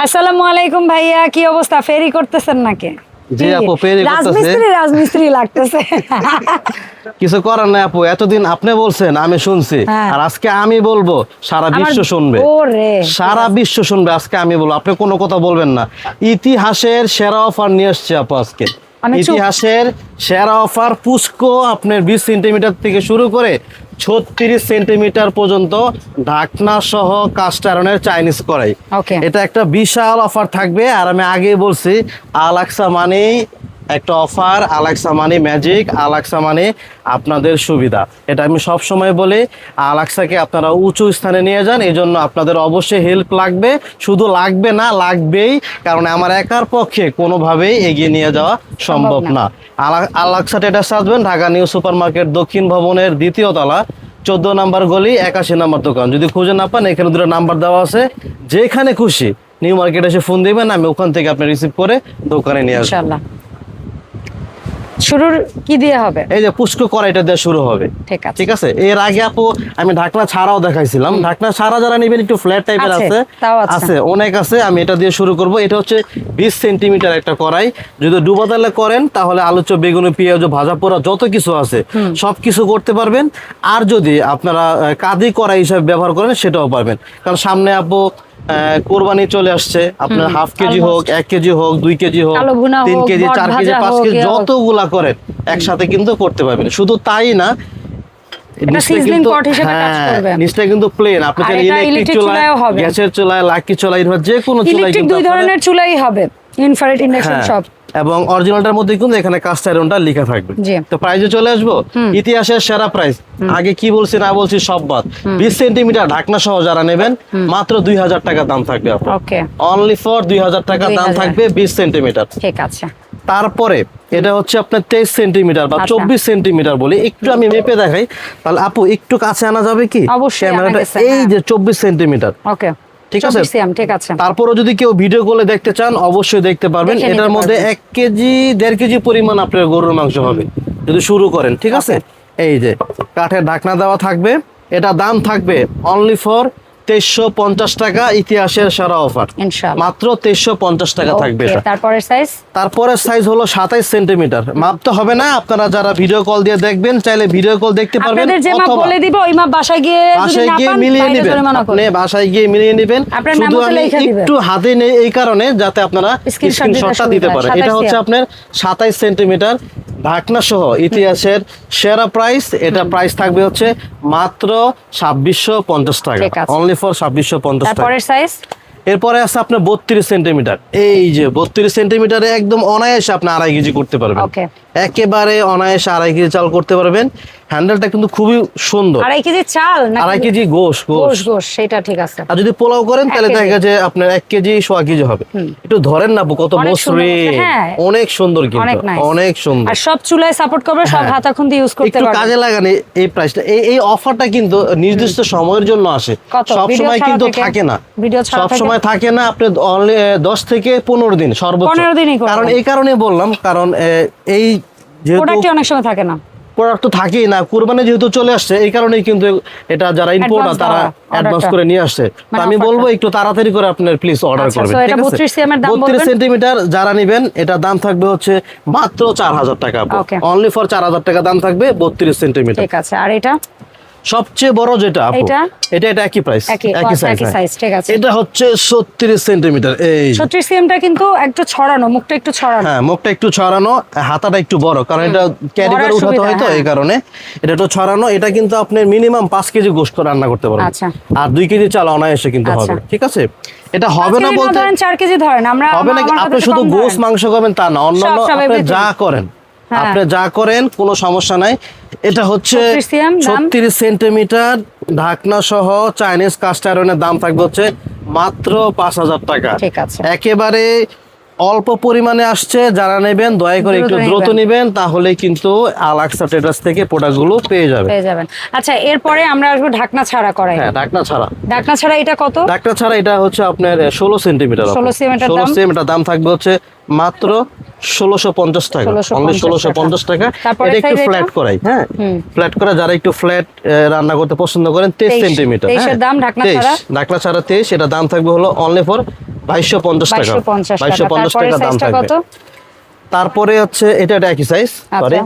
আসসালামু আলাইকুম ভাইয়া, কি অবস্থা? ফেরি করতেছেন নাকি? জি আপু, ফেরি করতেছে। রাজমিস্ত্রি লাগতেছে। কিছু করার নাই আপু, এতদিন আপনি বলছেন আমি শুনছি, আর আজকে আমি বলবো, সারা বিশ্ব শুনবে। সারা বিশ্ব শুনবে, আজকে আমি বলবো, আপনি কোনো কথা বলবেন না। ইতিহাসের সেরা অফার নিয়ে আসছে আপু আজকে। ইতিহাসের সেরা অফার, পুষ্কো আপনার 20 সেন্টিমিটার থেকে শুরু করে 36 সেন্টিমিটার পর্যন্ত ঢাকনা সহ কাস্ট আয়রনের চাইনিজ কড়াই। এটা একটা বিশাল অফার থাকবে। আর আমি আগেই বলছি, আলাক্সা মানেই একটা অফার, আলাক্সা মানে ম্যাজিক, আলাক্সা মানে আপনাদের সুবিধা। এটা আমি সব সময় বলি, আলাক্সাকে আপনারা উঁচু স্থানে নিয়ে যান। এই জন্য আপনাদের অবশ্যই হেল্প লাগবে, শুধু লাগবে না, লাগবেই। কারণ আমার একার পক্ষে কোনোভাবেই এগিয়ে নিয়ে যাওয়া সম্ভব না। আলাক্সা ট্রেডার্স আসবেন ঢাকা নিউ সুপার মার্কেট দক্ষিণ ভবনের 2য় তলা, 14 নম্বর গলি, 81 নম্বর দোকান। যদি খুঁজে না পান, এখানে 2টা নাম্বার দেওয়া আছে, যেখানে খুশি নিউ মার্কেটে এসে ফোন দিবেন, আমি ওখান থেকে আপনি রিসিভ করে দোকানে নিয়ে আসবেন। ইনশাআল্লাহ। শুরুর কি দিয়ে হবে? এই যে পুষ্কো কড়াইটা দিয়ে শুরু হবে। ঠিক আছে। এর আগে আপু আমি ঢাকনা ছাড়াও দেখাইছিলাম। ঢাকনা ছাড়া যারা নেবেন, একটু ফ্ল্যাট টাইপের আছে, অনেক আছে। আমি এটা দিয়ে শুরু করব। এটা হচ্ছে 20 সেন্টিমিটার একটা কড়াই। যদি ডুবা তেলে করেন, তাহলে আলু চপ, বেগুনি, পেঁয়াজ, ভাজা পোড়া যত কিছু আছে সবকিছু করতে পারবেন। আর যদি আপনারা কাদি কড়াই হিসাবে ব্যবহার করেন, সেটাও পারবেন। কারণ সামনে আপু কোরবানি চলে আসছে। আপনার হাফ কেজি হোক, 1 কেজি হোক, 2 কেজি হোক, 3 কেজি, 4 কেজি, 5 কেজি, যতগুলা করেন একসাথে কিন্তু করতে পারবেন। শুধু তাই না, নিচটা কিন্তু প্লেন। আপনি ইলেকট্রিক চুলায়, গ্যাসের চুলায়, লাকি চুলায়, যে কোনো চুলায় কিন্তু 2 ধরনের চুলাই হবে, ইনফ্রারেড, ইন্ডাকশন সব। এবং অরিজিনালটার মধ্যে কিন্তু এখানে কাস্ট আয়রনটা লেখা থাকবে। তো প্রাইসে চলে আসবো, ইতিহাসের সেরা প্রাইস। আগে কি বলছি না বলছি সব বাদ। 20 সেন্টিমিটার ঢাকনা সহ যারা নেবেন, মাত্র 2000 টাকা দাম থাকবে। অনলি ফর 2000 টাকা দাম থাকবে 20 সেন্টিমিটার। ঠিক আছে। তারপরে এটা হচ্ছে আপনার 23 সেন্টিমিটার বা 24 সেন্টিমিটার বলি। একটু আমি মেপে দেখাই, তাহলে আপু একটু কাছে আনা যাবে কি ক্যামেরাটা? এই যে 24 সেন্টিমিটার। ঠিক আছে। তারপরও যদি কেউ ভিডিও কলে দেখতে চান, অবশ্যই দেখতে পারবেন। এটার মধ্যে 1 কেজি 1.5 কেজি পরিমাণ আপনার গরুর মাংস হবে যদি শুরু করেন। ঠিক আছে। এই যে কাঠের ঢাকনা দেওয়া থাকবে। এটা দাম থাকবে অনলি ফর 2350 টাকা। ইতিহাসের সেরা অফার, মাত্র 2350 টাকা থাকবে। তারপরের সাইজ হলো 27 সেন্টিমিটার। মাপতে হবে না, আপনারা যারা ভিডিও কল দিয়ে দেখবেন, চাইলে ভিডিও কল দেখতে পারবেন, বাসায় গিয়ে মিলিয়ে নেবেন। আপনি বাসায় গিয়ে মিলিয়ে নেবেন। শুধু আমি একটু হাতে নেই এই কারণে, যাতে আপনারা স্ক্রিনশটটা দিতে পারেন। এটা হচ্ছে আপনার 27 সেন্টিমিটার ঢাকনা সহ ইতিহাসের সেরা প্রাইস। এটা প্রাইস থাকবে হচ্ছে মাত্র 2650 টাকা, অনলি ফর 2650 টাকা। এরপরে আছে আপনার 32 সেন্টিমিটার। এই যে 32 সেন্টিমিটারে একদম অনায়াসে আপনি 2.5 কেজি করতে পারবেন। একেবারে অনায়াসে 2.5 কেজি চাল করতে পারবেন। হ্যান্ডেলটা কিন্তু খুবই সুন্দর। 2.5 কেজি চাল না, 2.5 কেজি গোশ, সেটা ঠিক আছে। আর যদি পোলাও করেন, তাহলে দেখা যায় আপনার 1 কেজি 1.5 কেজি হবে। একটু ধরেন না কত মসৃণ, অনেক সুন্দর, কিন্তু অনেক সুন্দর। আর সব চুলায় সাপোর্ট করবে, সব হাতা খুন্তি ইউজ করতে পারবেন। একটু কাজে লাগান এই প্রাইসটা। এই অফারটা কিন্তু নির্দিষ্ট সময়ের জন্য আসে, সব সময় কিন্তু থাকে না। সব সময় থাকে না। আপনি 10 থেকে 15 দিন সর্বোচ্চ। কারণ এই কারণে বললাম, কারণ এই যেহেতু অনেক সময় থাকে না, প্রোডাক্ট তো থাকেই না। কুরবানি যেহেতু চলে আসছে, এই কারণেই কিন্তু এটা যারা ইম্পোর্টার তারা অ্যাডভান্স করে নিয়ে আসছে। তো আমি বলবো একটু তাড়াতাড়ি করে আপনার প্লিজ অর্ডার করবেন। 32 সেন্টিমিটার যারা নেবেন, এটা দাম থাকবে হচ্ছে মাত্র 4000 টাকা। অনলি ফর 4000 টাকা দাম থাকবে 32 সেন্টিমিটার। ঠিক আছে। আর এটা সবচেয়ে বড় যেটা এটা একই প্রাইস, একই সাইজ। ঠিক আছে। এটা হচ্ছে 36 সেন্টিমিটার। এই 36 সেমটা কিন্তু একটু ছড়ানো, মুখটা একটু ছড়ানো। হ্যাঁ, মুখটা একটু ছড়ানো, হাতাটা একটু বড়, কারণ এটা ক্যারি করে উঠাতে হয়, তো এই কারণে এটা একটু ছড়ানো। এটা কিন্তু আপনি মিনিমাম 5 কেজি গোশত রান্না করতে পারবেন। আর 2 কেজি চাল অনায়াসে কিন্তু হবে। ঠিক আছে। এটা হবে না বলতে 4 কেজি ধরেন, আমরা হবে না আপনি শুধু গোশত মাংস খাবেন তা না, অন্যান্য আপনি যা করেন, আপনি যা করেন কোনো সমস্যা নাই। এটা হচ্ছে 36 সেন্টিমিটার ঢাকনা সহ চাইনিজ কাস্ট আয়রনের দাম থাকবে হচ্ছে মাত্র 5000 টাকা। একেবারে অল্প পরিমাণে আসছে। যারা নেবেন দয়া করে একটু দ্রুত নেবেন, তাহলে কিন্তু আলাক্সা ট্রেডার্স থেকে প্রোডাক্টগুলো পেয়ে যাবেন। আচ্ছা, এরপরে আমরা আসবো ঢাকনা ছাড়া করাই। হ্যাঁ, ঢাকনা ছাড়া এটা কত? ঢাকনা ছাড়া এটা হচ্ছে আপনার 16 সেন্টিমিটার। 16 সেন্টিমিটার দাম থাকবে হচ্ছে মাত্র 1650 টাকা, অনলি 1650 টাকা। এটা একটু ফ্ল্যাট করাই, হ্যাঁ ফ্ল্যাট করা, যারা একটু ফ্ল্যাট রান্না করতে পছন্দ করেন 23 সেন্টিমিটার, এর দাম ঢাকনা ছাড়া 23, এটা দাম থাকবে হলো অনলি ফর 2250 টাকা, 2250 টাকা দাম থাকবে। তারপরে হচ্ছে এটা একই সাইজ, সরি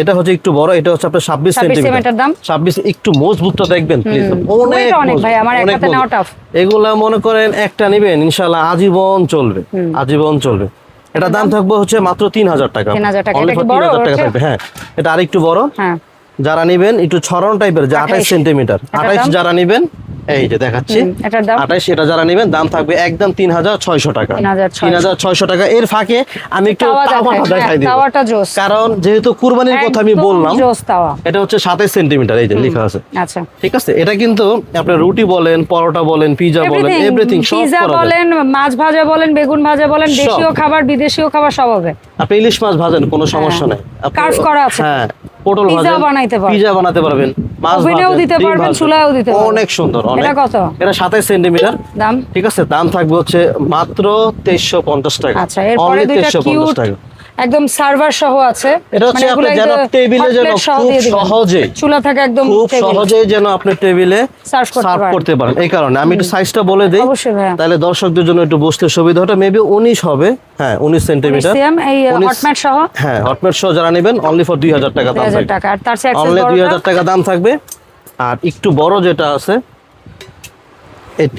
এটা হচ্ছে একটু বড়, এটা হচ্ছে আপনার 26 সেন্টিমিটার দাম। 26 একটু মজবুতটা দেখবেন প্লিজ, অনেক ভাই আমার এক হাতে নাও টাফ। এগুলা মনে করেন একটা নেবেন ইনশাআল্লাহ আজীবন চলবে, আজীবন চলবে। এটা দাম থাকবে হচ্ছে মাত্র 3000 টাকা, অনলি ফর 3000 টাকা থাকবে। হ্যাঁ এটা আরেকটু বড়, যারা নেবেন একটু ছড়ানো টাইপের, যে 28 সেন্টিমিটার, 28 যারা নেবেন এই যে দেখাচ্ছি 28, এটা যারা নেবেন দাম থাকবে একদম 3600 টাকা, 3600 টাকা। এর ফাঁকে আমি একটু তাওয়াটা দেখাই দিই, কারণ যেহেতু কুরবানির কথা আমি বললাম, এটা হচ্ছে 27 সেন্টিমিটার, এই যে লেখা আছে, আচ্ছা ঠিক আছে। এটা কিন্তু আপনার রুটি বলেন, পরোটা বলেন, পিজা বলেন, এভরিথিং সব করা বলেন, মাছ ভাজা বলেন, বেগুন ভাজা বলেন, দেশীয় খাবার বিদেশীয় খাবার সব হবে। আপনি ইলিশ মাছ ভাজেন কোনো সমস্যা নাই, কার্ভ করা আছে, হ্যাঁ পটল ভাজা বানাইতে পারবেন, পিজা বানাতে পারবেন, মাছ ভাজা দিতে পারবেন, চুলায়ও দিতে পারবেন, অনেক সুন্দর। এটা কত? এটা 27 সেন্টিমিটার দাম, ঠিক আছে। দাম থাকবে হচ্ছে মাত্র 2350 টাকা। আচ্ছা এরপরে দুইটা কিউট একদম সার্ভার সহ আছে, এটা হচ্ছে আপনি যেন টেবিলে যেন খুব সহজে চুলা থাকে, একদম খুব সহজে যেন আপনি টেবিলে সার্ভ করতে পারেন। এই কারণে আমি একটু সাইজটা বলে দেই, তাহলে দর্শকদের জন্য একটু বসতে সুবিধা হবে। মেবি 19 হবে, হ্যাঁ 19 সেন্টিমিটার, এই হটম্যাট সহ, হ্যাঁ হটম্যাট সহ যারা নেবেন অনলি ফর 2000 টাকা দাম থাকবে, 2000 টাকা। আর তার চেয়ে অনলি 2000 টাকা দাম থাকবে। আর একটু বড় যেটা আছে,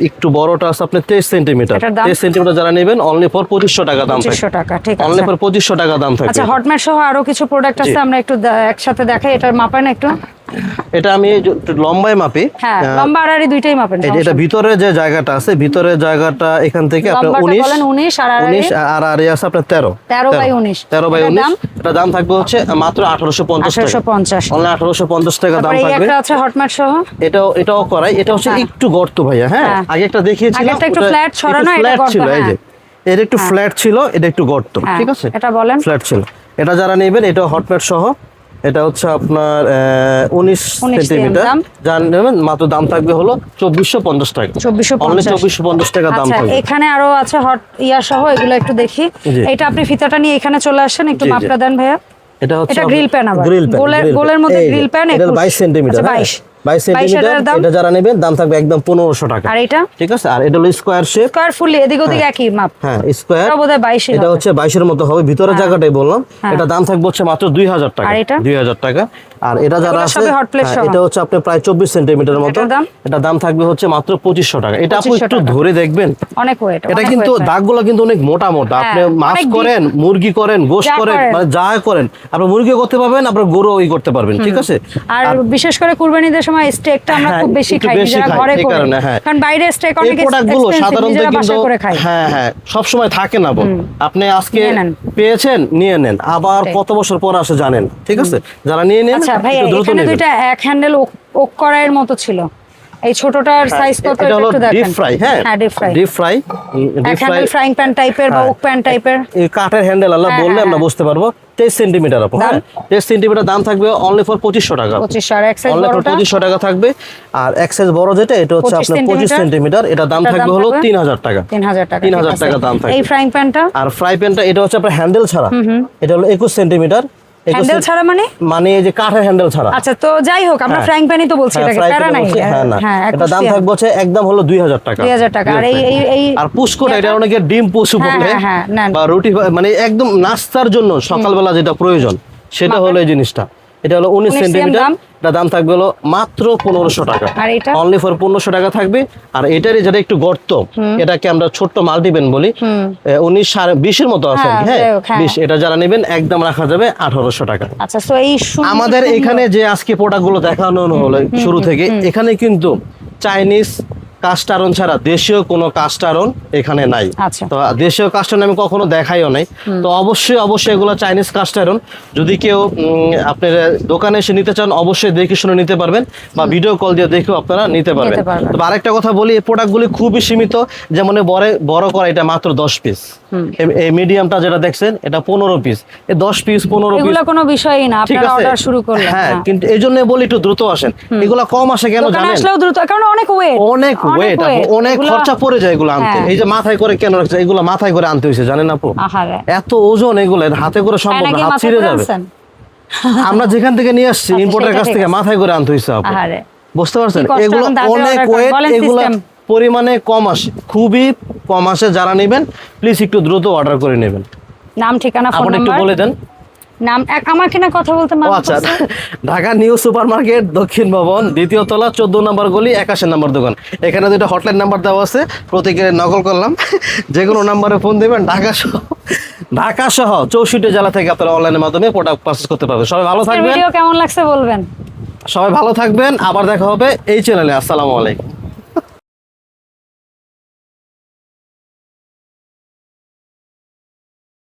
একটু বড়টা আছে আপনার 23 সেন্টিমিটার, 23 সেন্টিমিটার যারা নেবেন অনলি ফর 2500 টাকা দাম থাকবে, 2500 টাকা, ঠিক আছে, অনলি ফর 2500 টাকা দাম থাকবে। আচ্ছা হটম্যাট সহ আরো কিছু প্রোডাক্ট আছে, আমরা একটু একসাথে দেখাই। এটার মাপান একটু, এটা আমি একটু লম্বায় মাপি, হ্যাঁ লম্বা আর আড়ি দুইটাই মাপেন। এটা ভিতরে যে জায়গাটা আছে, ভিতরের জায়গাটা এখান থেকে আপনি 19 আর আড়ি আছে আপনার 13 বাই 19, এটা দাম থাকবে হচ্ছে মাত্র 1850 টাকা, অনলি 1850 টাকা দাম থাকবে। একটা আছে হটম্যাট সহ, এটাও করাই, এটা হচ্ছে একটু গর্ত ভাইয়া, হ্যাঁ আগে একটা দেখিয়েছিলাম, এটা একটু ফ্ল্যাট ছড়ানো, এটা গর্ত ছিল, এই যে এটা একটু ফ্ল্যাট ছিল, এটা একটু গর্ত, ঠিক আছে, এটা বলেন ফ্ল্যাট ছিল। এটা যারা নেবেন এটা হটম্যাট সহ, এটা হচ্ছে আপনার 19 সেন্টিমিটার, যারা নেবেন মাত্র দাম থাকবে হলো 2450 টাকা, 2450 টাকা দাম থাকবে। এখানে আরো আছে হট ইয়া সহ, এগুলো একটু দেখি। এটা আপনি ফিতাটা নিয়ে এখানে চলে আসেন, একটু মাপটা দেন ভাইয়া। এটা হচ্ছে গ্রিল প্যান, আবার গোলের মধ্যে গ্রিল প্যান, এটা 22 সেন্টিমিটার, 22 সেন্টিমিটার। এটা যারা নেবেন দাম থাকবে একদম 1500 টাকা। আর এটা ঠিক আছে, আর এটা হলো স্কয়ার শেপ, স্কয়ার ফুলি এদিক ওদিক একই মাপ, হ্যাঁ স্কয়ার, এটা বোধহয় 22, এটা হচ্ছে 22 এর মতো হবে, ভিতরের জায়গাটাই বললাম। এটা দাম থাকবে হচ্ছে মাত্র 2000 টাকা, 2000 টাকা। আর এটা যারা আছে, এটা হচ্ছে আপনি প্রায় 24 সেন্টিমিটার মতো, এটা দাম থাকবে হচ্ছে মাত্র 2500 টাকা। এটা আপনি একটু ধরে দেখবেন, অনেক ওয়েট, এটা কিন্তু দাগগুলো কিন্তু অনেক মোটা মোটা। আপনি মাছ করেন, মুরগি করেন, গোশত করেন, মানে যা করেন, আপনি মুরগিও করতে পারবেন, আপনি গরুও করতে পারবেন, ঠিক আছে। আর বিশেষ করে কুরবানিদের সময় স্টেকটা আমরা খুব বেশি খাই, যারা ঘরে করে, কারণ বাইরে স্টেক অনেক প্রোডাক্টগুলো সাধারণত কিন্তু হ্যাঁ হ্যাঁ সব সময় থাকে না, আপনি আজকে পেয়েছেন নিয়ে নেন, আবার কত বছর পর আসে জানেন, ঠিক আছে। যারা নিয়ে নেন, আচ্ছা ভাই এখানে দুইটা এক হ্যান্ডেল ওক করার মতো ছিল, এই ছোটটার সাইজ কত একটু দেখেন। ডিপ ফ্রাই, হ্যাঁ ডিপ ফ্রাই ফ্রাইং প্যান টাইপের বা ওক প্যান টাইপের, এই কাঠের হ্যান্ডেল আল্লাহ বললে আমরা বুঝতে পারবো। 23 সেন্টিমিটার আপু, 23 সেন্টিমিটার দাম থাকবে অনলি ফর 2500 টাকা, 2500। আর এক্সেস বড়টা 2500 টাকা থাকবে। আর এক্সেস বড় যেটা, এটা হচ্ছে আপনার 25 সেন্টিমিটার, এটা দাম থাকবে হলো 3000 টাকা, 3000 টাকা দাম থাকবে। এই ফ্রাইং প্যানটা, আর ফ্রাই প্যানটা এটা হচ্ছে আপনার হ্যান্ডেল ছাড়া, এটা হলো 21 সেন্টিমিটার। হ্যান্ডেল ছাড়া মানে এই যে কাঠের হ্যান্ডেল ছাড়া। আচ্ছা তো যাই হোক, আমরা ফ্রাইং প্যানই তো বলছি, এটাকে প্যারা নাই। হ্যাঁ এটা দাম থাকবে হচ্ছে একদম হলো 2000 টাকা, 2000 টাকা। আর এই আর পুষ্কটা, এটা অনেকে ডিম পুষু বলে বা রুটি, মানে একদম নাস্তার জন্য সকালবেলা যেটা প্রয়োজন, সেটা হলো এই জিনিসটা। এটা হলো 19 সেন্টিমিটার, এটা দাম থাকবে হলো মাত্র 1500 টাকা, অনলি ফর 1500 টাকা থাকবে। আর এটারই যেটা একটু গর্ত, এটাকে আমরা ছোট্ট মাল্টিপ্যান বলি, 19 20 এর মতো আছে, হ্যাঁ 20, এটা যারা নেবেন একদম রাখা যাবে 1800 টাকা। আচ্ছা তো এই আমাদের এখানে যে আজকে প্রোডাক্টগুলো দেখানো হলো শুরু থেকে, এখানে কিন্তু চাইনিজ কাস্ট আয়রন ছাড়া দেশীয় কোনো কাস্ট আয়রন এখানে নাই। তো দেশীয় কাস্ট আয়রন আমি কখনো দেখাইও নাই। তো অবশ্যই এগুলো চাইনিজ কাস্ট আয়রন। যদি কেউ আপনার দোকানে এসে নিতে চান, অবশ্যই দেখে শুনে নিতে পারবেন, বা ভিডিও কল দিয়ে দেখেও আপনারা নিতে পারবেন। তো আরেকটা কথা বলি, এই প্রোডাক্টগুলি খুবই সীমিত, যেমন বড় করা এটা মাত্র 10 পিস, এই মিডিয়ামটা যেটা দেখছেন এটা 15 পিস, এই 10 পিস 15 পিস এগুলো কোনো বিষয়ই না, আপনারা অর্ডার শুরু করলেন। হ্যাঁ কিন্তু এইজন্য বলি একটু দ্রুত আসেন, এগুলো কম আসে কেন জানেন? আসলেও দ্রুত, কারণ অনেক ওয়েট, ওয়েট অনেক খরচা পড়ে যায় এগুলো আনতে। এই যে মাথায় করে কেন রাখছে, এগুলো মাথায় করে আনতে হয়েছে জানেন আপু, এত ওজন এগুলো হাতে করে সম্ভব না, হাত ছিঁড়ে যাবে। আমরা যেখান থেকে নিয়ে আসছি ইম্পোর্টের কাছ থেকে মাথায় করে আনতে হয়েছে আপু, বুঝতে পারছেন? এগুলো অনেক ওয়েট, এগুলো পরিমাণে কম আসে, খুবই কম আসে। যারা নেবেন প্লিজ একটু দ্রুত অর্ডার করে নেবেন। নাম ঠিকানা ফোন আপনি একটু নাম্বার বলে দেন। নাম আমাকে না কথা বলতে মানা আচ্ছা, করছে। ঢাকা নিউ সুপার মার্কেট, দক্ষিণ ভবন, দ্বিতীয় তলা, 14 নম্বর গলি, 81 নম্বর দোকান। এখানে দুটো হটলাইন নাম্বার দেওয়া আছে, প্রত্যেকের নকল করলাম। যে কোনো নাম্বারে ফোন দিবেন, ঢাকা সহ 64 জেলা থেকে আপনারা অনলাইনের মাধ্যমে প্রোডাক্ট পারচেজ করতে পারবেন। সবাই ভালো থাকবেন। ভিডিও কেমন লাগছে বলবেন। সবাই ভালো থাকবেন, আবার দেখা হবে এই চ্যানেলে। আসসালামু আলাইকুম।